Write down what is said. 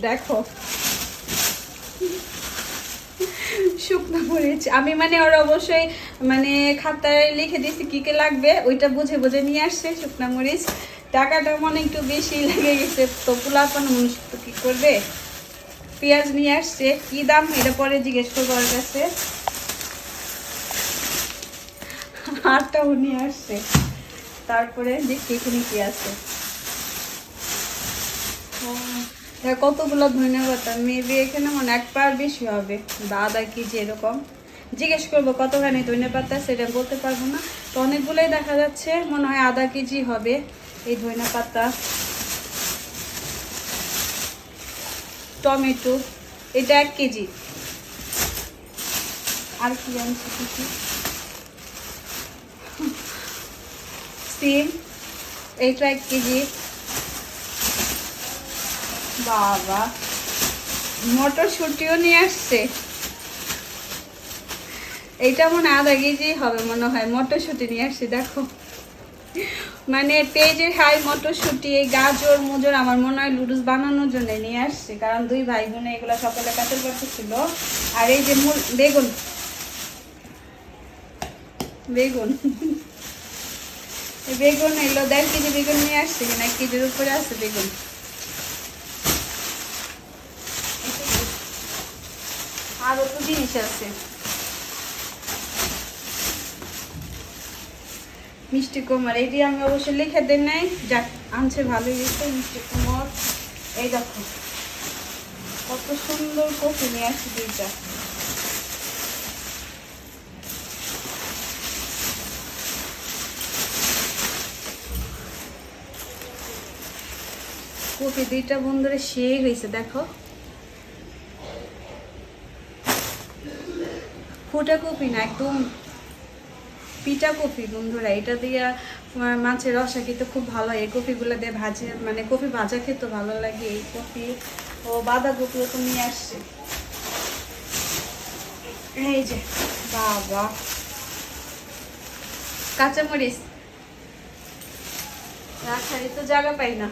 দেখো শুকনো মরিচ আমি মানে ওর অবশ্যই মানে খাতায় লিখে দিয়েছি কি কি লাগবে, ওইটা বুঝে বুঝে নিয়ে আসছে শুকনো মরিচ। টাকাটা মনে একটু বেশি লেগে গেছে, তো পোলাপান মানুষ তো কি করবে। পেঁয়াজ নিয়ে আসছে, কি দাম এটা পরে জিজ্ঞেস করবো ওর কাছে। আটাও নিয়ে আসছে। তারপরে দেখি এখানে কি আছে। কতগুলো ধন্যবাদ, মেবি এখানে মানে এক পার বেশি হবে বা আধা কেজি এরকম। জিজ্ঞেস করবো কতখানি ধন্যবাদ সেটা বলতে পারবো না। তো অনেকগুলোই দেখা যাচ্ছে, মনে হয় আধা কেজি হবে এই ধনিয়া পাতা। টমেটো এটা 1 কেজি। আর কি আনছি কিছু, সিম এইটা 1 কেজি। বাবা মটরশুঁটিও নিয়ে আসছে, এইটা মনে হয় আধা কেজি হবে মনে হয়। মটরশুঁটি নিয়ে আসছে দেখো, মানে পেঁয়াজের হাই মটরশুঁটি, গাজর মুজর আমার মনে হয় লুডুস বানানোর জন্য নিয়ে আসছে, কারণ 2 ভাই বোনে এগুলো সকালে কাঁচের করতে ছিল। আর এই যে বেগুন বেগুন বেগুন এলো 1.5 কেজি বেগুন নিয়ে আসছে, কিনা 1 কেজির উপরে আছে বেগুন। আরও তো জিনিস আছে, মিষ্টি কুমড় এটি আমি অবশ্যই লিখে দেন নাই, যাক আনছে ভালোই হয়েছে। মিষ্টি কুমড় এই দেখো কত সুন্দর কফি নিয়ে আসছে 2টা। কফি 2টা বন্ধুরে সেই হয়েছে দেখো, ফুটা কফি না একদম পিটা কফি বন্ধুরা। এটা দিয়ে মাছের রসা খেতে খুব ভালো, এই কফিগুলো দিয়ে ভাজে মানে কফি ভাজা খেতে ভালো লাগে। এই কফি ও বাঁধাকপিও তো নিয়ে আসছে। এই যে বাবা কাঁচামরিচ রাখারই তো জায়গা পাই না।